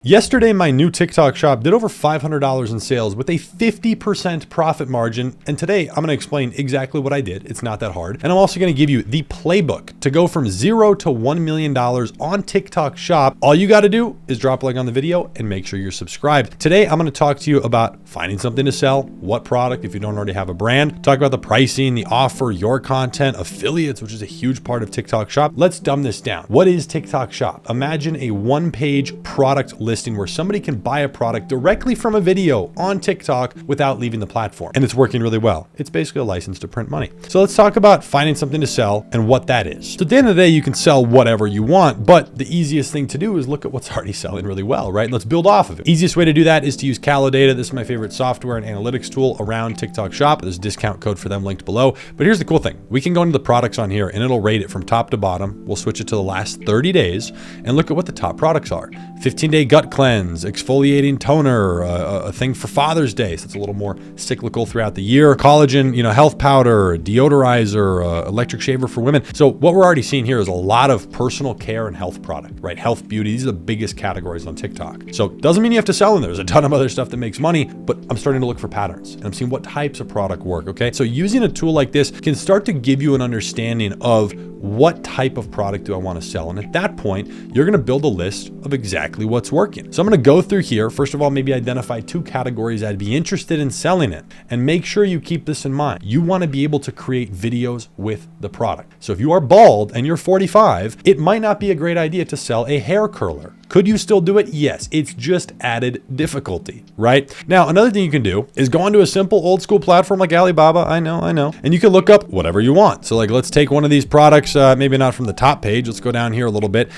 Yesterday, my new TikTok shop did over $500 in sales with a 50% profit margin. And today I'm going to explain exactly what I did. It's not that hard. And I'm also going to give you the playbook to go from $0 to $1 million on TikTok shop. All you got to do is drop a like on the video and make sure you're subscribed. Today, I'm going to talk to you about finding something to sell, what product, if you don't already have a brand, talk about the pricing, the offer, your content, affiliates, which is a huge part of TikTok shop. Let's dumb this down. What is TikTok shop? Imagine a one-page product listing where somebody can buy a product directly from a video on TikTok without leaving the platform. And it's working really well. It's basically a license to print money. So let's talk about finding something to sell and what that is. So at the end of the day, you can sell whatever you want, but the easiest thing to do is look at what's already selling really well, right? Let's build off of it. Easiest way to do that is to use Calodata. This is my favorite software and analytics tool around TikTok shop. There's a discount code for them linked below. But here's the cool thing. We can go into the products on here and it'll rate it from top to bottom. We'll switch it to the last 30 days and look at what the top products are. 15-day gut cleanse, exfoliating toner, a thing for Father's Day, so it's a little more cyclical throughout the year. Collagen, health powder, deodorizer, electric shaver for women. So what we're already seeing here is a lot of personal care and health product, right? Health, beauty, these are the biggest categories on TikTok. So doesn't mean you have to sell in there. There's a ton of other stuff that makes money, but I'm starting to look for patterns and I'm seeing what types of product work, okay? So using a tool like this can start to give you an understanding of what type of product do I want to sell? And at that point, you're going to build a list of exactly what's working. So I'm going to go through here. First of all, maybe identify 2 categories I'd be interested in selling in, and make sure you keep this in mind. You want to be able to create videos with the product. So if you are bald and you're 45, it might not be a great idea to sell a hair curler. Could you still do it? Yes, it's just added difficulty, right? Now, another thing you can do is go onto a simple old school platform like Alibaba. I know. And you can look up whatever you want. So like, let's take one of these products, maybe not from the top page. Let's go down here a little bit.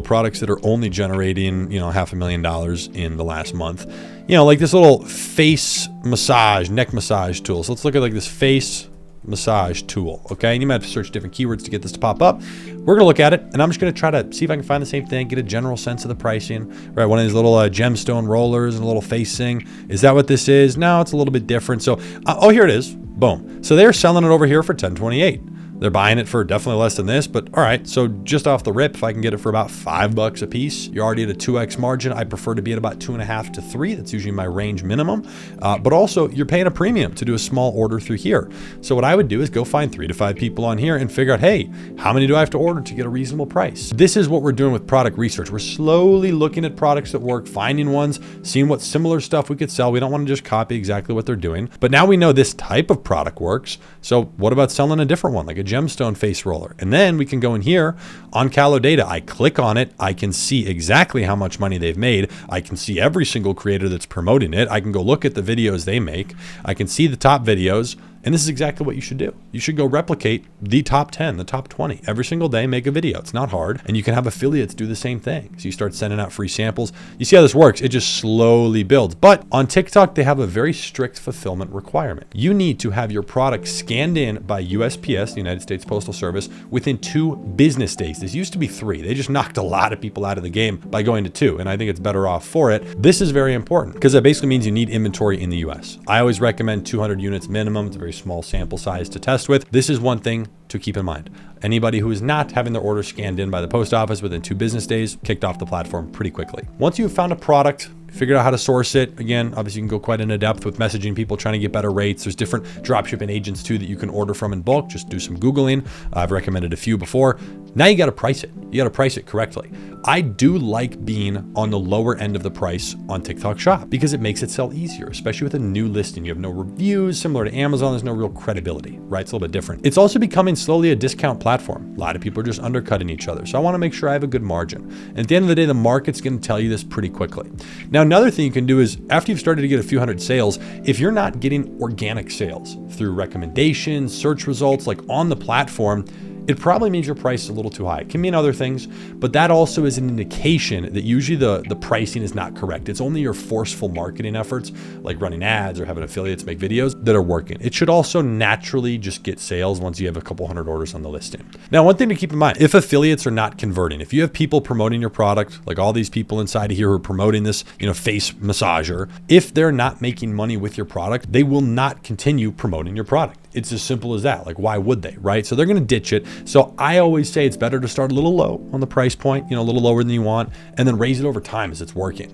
Products that are only generating, $500,000 in the last month. Like this little face massage, neck massage tool. So let's look at like this face massage tool, okay? And you might have to search different keywords to get this to pop up. We're gonna look at it, and I'm just gonna try to see if I can find the same thing, get a general sense of the pricing, right? One of these little gemstone rollers and a little face thing. Is that what this is? No, it's a little bit different. So, here it is. Boom. So they're selling it over here for $10.28. They're buying it for definitely less than this, but all right. So just off the rip, if I can get it for about $5 a piece, you're already at a 2x margin. I prefer to be at about 2.5 to 3. That's usually my range minimum. But also you're paying a premium to do a small order through here. So what I would do is go find 3 to 5 people on here and figure out, hey, how many do I have to order to get a reasonable price? This is what we're doing with product research. We're slowly looking at products that work, finding ones, seeing what similar stuff we could sell. We don't want to just copy exactly what they're doing, but now we know this type of product works. So what about selling a different one, like a gemstone face roller? And then we can go in here on Calodata. I click on it. I can see exactly how much money they've made. I can see every single creator that's promoting it. I can go look at the videos they make. I can see the top videos. And this is exactly what you should do. You should go replicate the top 10, the top 20 every single day, make a video. It's not hard. And you can have affiliates do the same thing. So you start sending out free samples. You see how this works? It just slowly builds. But on TikTok, they have a very strict fulfillment requirement. You need to have your product scanned in by USPS, the United States Postal Service, within 2 business days. This used to be 3. They just knocked a lot of people out of the game by going to 2. And I think it's better off for it. This is very important because that basically means you need inventory in the US. I always recommend 200 units minimum. It's a very small sample size to test with. This is one thing to keep in mind. Anybody who is not having their order scanned in by the post office within 2 business days, kicked off the platform pretty quickly. Once you've found a product, figured out how to source it. Again, obviously you can go quite into depth with messaging people, trying to get better rates. There's different dropshipping agents too that you can order from in bulk. Just do some Googling. I've recommended a few before. Now you got to price it. You got to price it correctly. I do like being on the lower end of the price on TikTok shop because it makes it sell easier, especially with a new listing. You have no reviews. Similar to Amazon, there's no real credibility, right? It's a little bit different. It's also becoming slowly a discount platform. A lot of people are just undercutting each other. So I want to make sure I have a good margin. And at the end of the day, the market's going to tell you this pretty quickly. Now, another thing you can do is after you've started to get a few hundred sales, if you're not getting organic sales through recommendations, search results, like on the platform, it probably means your price is a little too high. It can mean other things, but that also is an indication that usually the pricing is not correct. It's only your forceful marketing efforts, like running ads or having affiliates make videos, that are working. It should also naturally just get sales once you have a couple hundred orders on the listing. Now, one thing to keep in mind, if affiliates are not converting, if you have people promoting your product, like all these people inside of here who are promoting this, face massager, if they're not making money with your product, they will not continue promoting your product. It's as simple as that. Like, why would they, right? So they're going to ditch it. So I always say it's better to start a little low on the price point, a little lower than you want, and then raise it over time as it's working,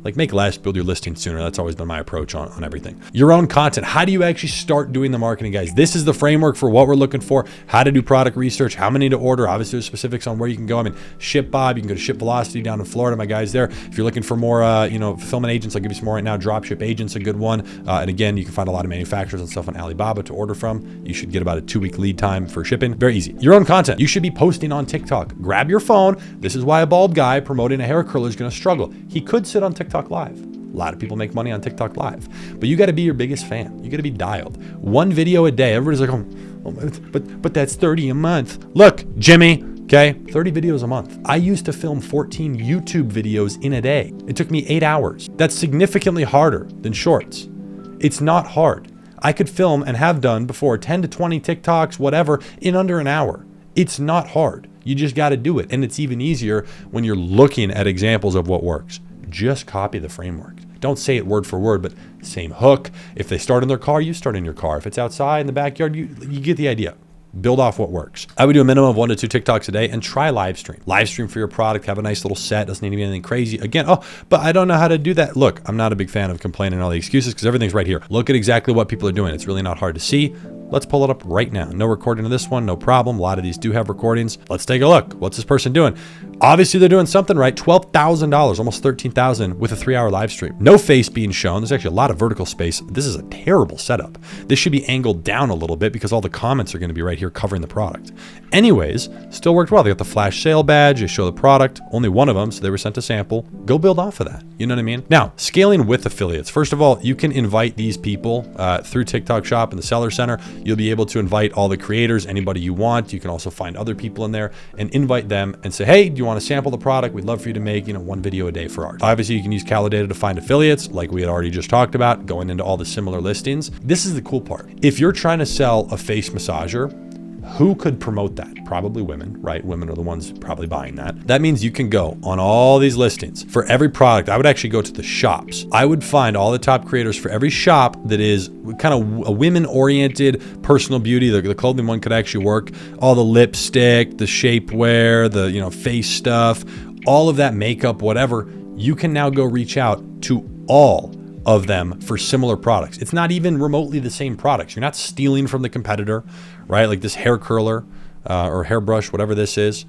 like make less, build your listing sooner. That's always been my approach on everything. Your own content. How do you actually start doing the marketing, guys? This is the framework for what we're looking for, how to do product research, how many to order. Obviously there's specifics on where you can go. ShipBob, you can go to Ship Velocity down in Florida. My guys there. If you're looking for more, fulfillment agents, I'll give you some more right now. Dropship Agent's a good one. And again, you can find a lot of manufacturers and stuff on Alibaba to order from. You should get about a 2-week lead time for shipping. Very easy. Your own content. You should be posting on TikTok. Grab your phone. This is why a bald guy promoting a hair curler is going to struggle. He could sit on TikTok Live. A lot of people make money on TikTok Live, but you got to be your biggest fan. You got to be dialed. 1 video a day. Everybody's like, but that's 30 a month. Look, Jimmy, okay, 30 videos a month. I used to film 14 YouTube videos in a day. It took me 8 hours. That's significantly harder than shorts. It's not hard. I could film and have done before 10 to 20 TikToks, whatever, in under an hour. It's not hard. You just got to do it. And it's even easier when you're looking at examples of what works. Just copy the framework. Don't say it word for word, but same hook. If they start in their car, you start in your car. If it's outside in the backyard, you get the idea. Build off what works. I would do a minimum of 1 to 2 TikToks a day and try live stream. Live stream for your product, have a nice little set. Doesn't need to be anything crazy. Again, but I don't know how to do that. Look, I'm not a big fan of complaining and all the excuses because everything's right here. Look at exactly what people are doing. It's really not hard to see. Let's pull it up right now. No recording of this one, no problem. A lot of these do have recordings. Let's take a look. What's this person doing? Obviously they're doing something right. $12,000, almost $13,000 with a 3-hour live stream. No face being shown. There's actually a lot of vertical space. This is a terrible setup. This should be angled down a little bit because all the comments are going to be right here covering the product. Anyways, still worked well. They got the flash sale badge. They show the product. Only one of them, so they were sent a sample. Go build off of that. You know what I mean? Now, scaling with affiliates. First of all, you can invite these people through TikTok Shop and the Seller Center. You'll be able to invite all the creators, anybody you want. You can also find other people in there and invite them and say, hey, do you want to sample the product? We'd love for you to make, 1 video a day for ours. Obviously, you can use Calidata to find affiliates, like we had already just talked about, going into all the similar listings. This is the cool part. If you're trying to sell a face massager, who could promote that? Probably women, right? Women are the ones probably buying that. That means you can go on all these listings for every product. I would actually go to the shops. I would find all the top creators for every shop that is kind of a women-oriented personal beauty. The clothing one could actually work. All the lipstick, the shapewear, the face stuff, all of that makeup, whatever. You can now go reach out to all of them for similar products. It's not even remotely the same products. You're not stealing from the competitor, right? Like this hair curler or hairbrush, whatever this is.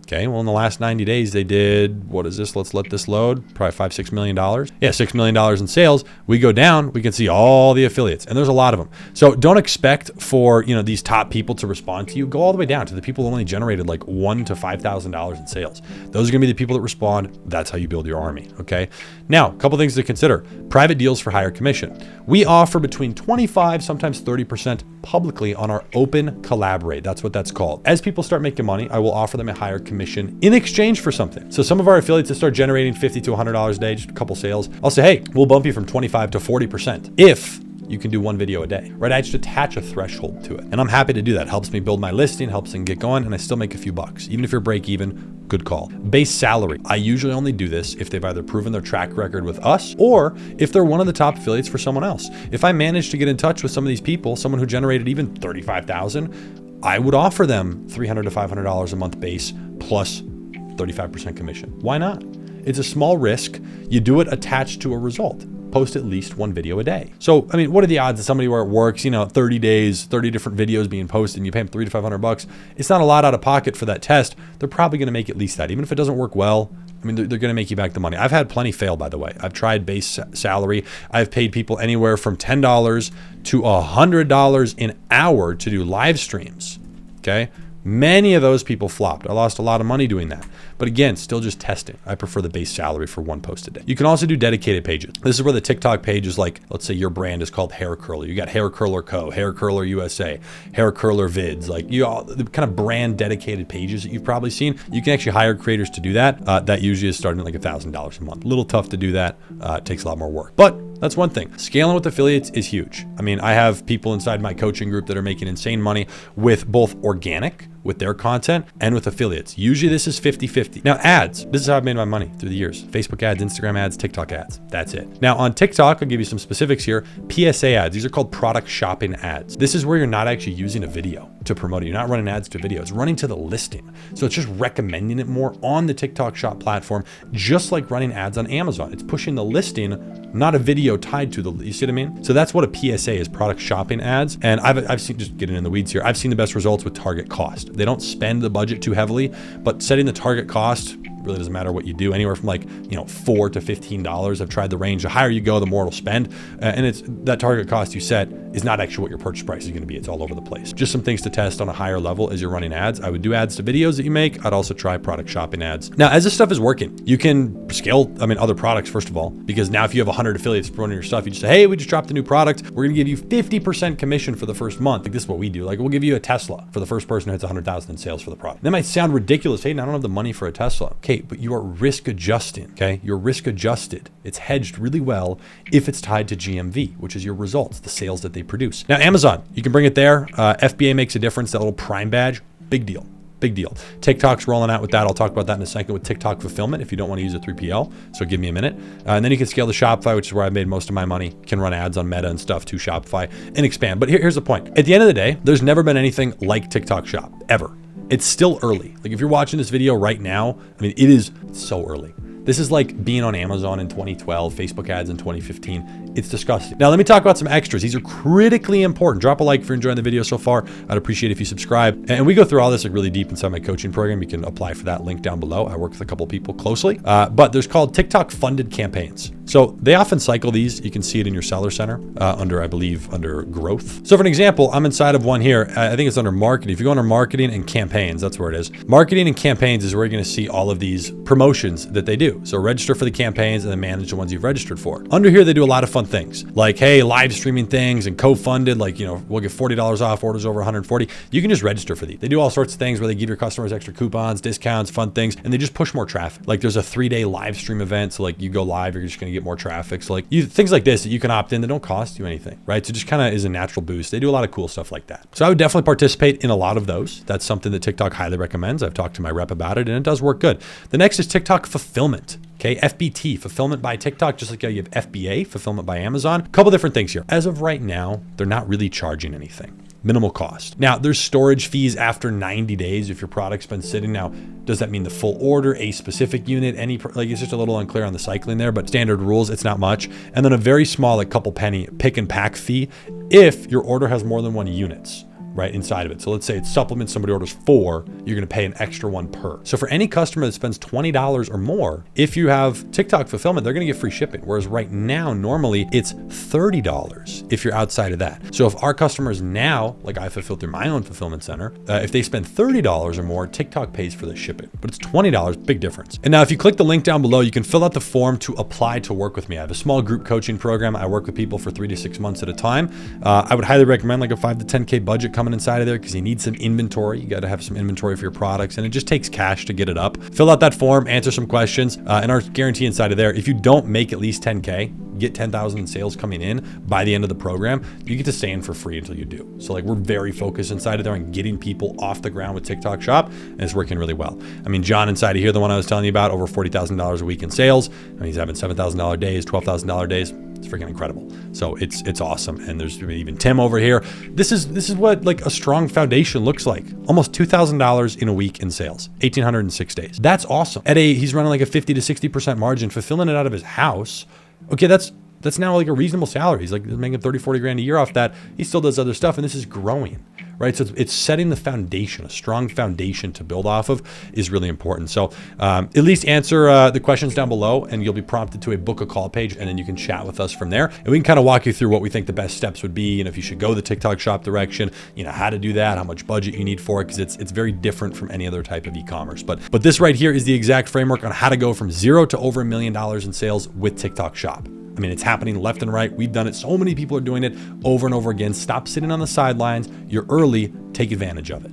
Okay, well, in the last 90 days, they did, what is this? Let's let this load. Probably $5-6 million. Yeah, $6 million in sales. We go down, we can see all the affiliates, and there's a lot of them. So don't expect for, these top people to respond to you. Go all the way down to the people who only generated like $1,000 to $5,000 in sales. Those are gonna be the people that respond. That's how you build your army, okay? Now, a couple things to consider. Private deals for higher commission. We offer between 25, sometimes 30% publicly on our open collaborate. That's what that's called. As people start making money, I will offer them a higher commission in exchange for something. So some of our affiliates that start generating $50 to $100 a day, just a couple sales, I'll say, hey, we'll bump you from 25 to 40% if you can do 1 video a day, right? I just attach a threshold to it. And I'm happy to do that. Helps me build my listing, helps them get going, and I still make a few bucks. Even if you're break even, good call. Base salary. I usually only do this if they've either proven their track record with us or if they're one of the top affiliates for someone else. If I manage to get in touch with some of these people, someone who generated even $35,000, I would offer them $300 to $500 a month base plus 35% commission. Why not? It's a small risk. You do it attached to a result. Post at least 1 video a day. So, what are the odds that somebody where it works, 30 days, 30 different videos being posted and you pay them $300 to $500? It's not a lot out of pocket for that test. They're probably going to make at least that. Even if it doesn't work well, they're going to make you back the money. I've had plenty fail, by the way. I've tried base salary. I've paid people anywhere from $10 to $100 an hour to do live streams. Okay. Many of those people flopped. I lost a lot of money doing that. But again, still just testing. I prefer the base salary for 1 post a day. You can also do dedicated pages. This is where the TikTok page is like, let's say your brand is called Hair Curler. You got Hair Curler Co., Hair Curler USA, Hair Curler Vids, like the kind of brand dedicated pages that you've probably seen. You can actually hire creators to do that. That usually is starting at like $1,000 a month. A little tough to do that. It takes a lot more work. But that's one thing. Scaling with affiliates is huge. I have people inside my coaching group that are making insane money with both organic, with their content and with affiliates. Usually this is 50-50. Now ads, this is how I've made my money through the years. Facebook ads, Instagram ads, TikTok ads. That's it. Now on TikTok, I'll give you some specifics here. PSA ads, these are called product shopping ads. This is where you're not actually using a video to promote it. You're not running ads to video, it's running to the listing. So it's just recommending it more on the TikTok Shop platform, just like running ads on Amazon. It's pushing the listing, not a video tied to the, you see what I mean? So that's what a PSA is, product shopping ads. And I've seen, just getting in the weeds here, I've seen the best results with target cost. They don't spend the budget too heavily, but setting the target cost really doesn't matter what you do, anywhere from like, $4 to $15. I've tried the range. The higher you go, the more it'll spend. And it's that target cost you set is not actually what your purchase price is going to be. It's all over the place. Just some things to test on a higher level as you're running ads. I would do ads to videos that you make. I'd also try product shopping ads. Now, as this stuff is working, you can scale, other products, first of all, because now if you have 100 affiliates promoting your stuff, you just say, hey, we just dropped a new product. We're going to give you 50% commission for the first month. Like this is what we do. Like we'll give you a Tesla for the first person who hits 100,000 in sales for the product. That might sound ridiculous. Hey, I don't have the money for a Tesla. Okay, but you are risk adjusting. Okay, you're risk adjusted. It's hedged really well if it's tied to GMV, which is your results, the sales that they produce. Now, Amazon, you can bring it there. FBA makes a difference. That little Prime badge, big deal. Big deal. TikTok's rolling out with that. I'll talk about that in a second with TikTok fulfillment if you don't want to use a 3PL. So give me a minute. And then you can scale to Shopify, which is where I made most of my money. Can run ads on Meta and stuff to Shopify and expand. But here's the point. At the end of the day, there's never been anything like TikTok Shop, ever. It's still early. Like if you're watching this video right now, it is so early. This is like being on Amazon in 2012, Facebook ads in 2015. It's disgusting. Now let me talk about some extras. These are critically important. Drop a like if you're enjoying the video so far. I'd appreciate if you subscribe. And we go through all this like really deep inside my coaching program. You can apply for that link down below. I work with a couple people closely, but there's called TikTok funded campaigns. So they often cycle these. You can see it in your seller center I believe under growth. So for an example, I'm inside of one here. I think it's under marketing. If you go under marketing and campaigns, that's where it is. Marketing and campaigns is where you're going to see all of these promotions that they do. So register for the campaigns and then manage the ones you've registered for. Under here, they do a lot of fun things like, hey, live streaming things and co-funded, like, we'll get $40 off orders over 140. You can just register for these. They do all sorts of things where they give your customers extra coupons, discounts, fun things, and they just push more traffic. Like there's a 3-day live stream event. So like you go live, you're just going to get more traffic. So like things like this that you can opt in that don't cost you anything, right? So just kind of is a natural boost. They do a lot of cool stuff like that. So I would definitely participate in a lot of those. That's something that TikTok highly recommends. I've talked to my rep about it and it does work good. The next is TikTok fulfillment. Okay, FBT, fulfillment by TikTok, just like you have FBA, fulfillment by Amazon. A couple different things here. As of right now, they're not really charging anything. Minimal cost. Now, there's storage fees after 90 days if your product's been sitting. Now, does that mean the full order, a specific unit, it's just a little unclear on the cycling there, but standard rules, it's not much. And then a very small, like couple penny pick and pack fee if your order has more than 1 units. Right inside of it. So let's say it's supplements, somebody orders 4, you're going to pay an extra 1 per. So for any customer that spends $20 or more, if you have TikTok fulfillment, they're going to get free shipping. Whereas right now, normally it's $30 if you're outside of that. So if our customers now, like I fulfill through my own fulfillment center, if they spend $30 or more, TikTok pays for the shipping, but it's $20, big difference. And now if you click the link down below, you can fill out the form to apply to work with me. I have a small group coaching program. I work with people for 3 to 6 months at a time. I would highly recommend like a 5 to 10K budget coming inside of there because you need some inventory. You got to have some inventory for your products and it just takes cash to get it up. Fill out that form, answer some questions, and our guarantee inside of there, if you don't make at least 10K, get 10,000 in sales coming in by the end of the program, you get to stay in for free until you do. So like we're very focused inside of there on getting people off the ground with TikTok Shop and it's working really well. John inside of here, the one I was telling you about, over $40,000 a week in sales. He's having $7,000 days, $12,000 days. It's freaking incredible. So it's awesome. And there's even Tim over here. This is what like a strong foundation looks like. Almost $2,000 in a week in sales, 1,806 days. That's awesome. He's running like a 50 to 60% margin, fulfilling it out of his house. Okay, that's now like a reasonable salary. He's like making 30, 40 grand a year off that. He still does other stuff and this is growing. Right, so it's setting the foundation, a strong foundation to build off of is really important. So at least answer the questions down below and you'll be prompted to a book a call page and then you can chat with us from there. And we can kind of walk you through what we think the best steps would be and if you should go the TikTok Shop direction, how to do that, how much budget you need for it, because it's very different from any other type of e-commerce. But this right here is the exact framework on how to go from 0 to over $1 million in sales with TikTok Shop. It's happening left and right. We've done it. So many people are doing it over and over again. Stop sitting on the sidelines. You're early. Take advantage of it.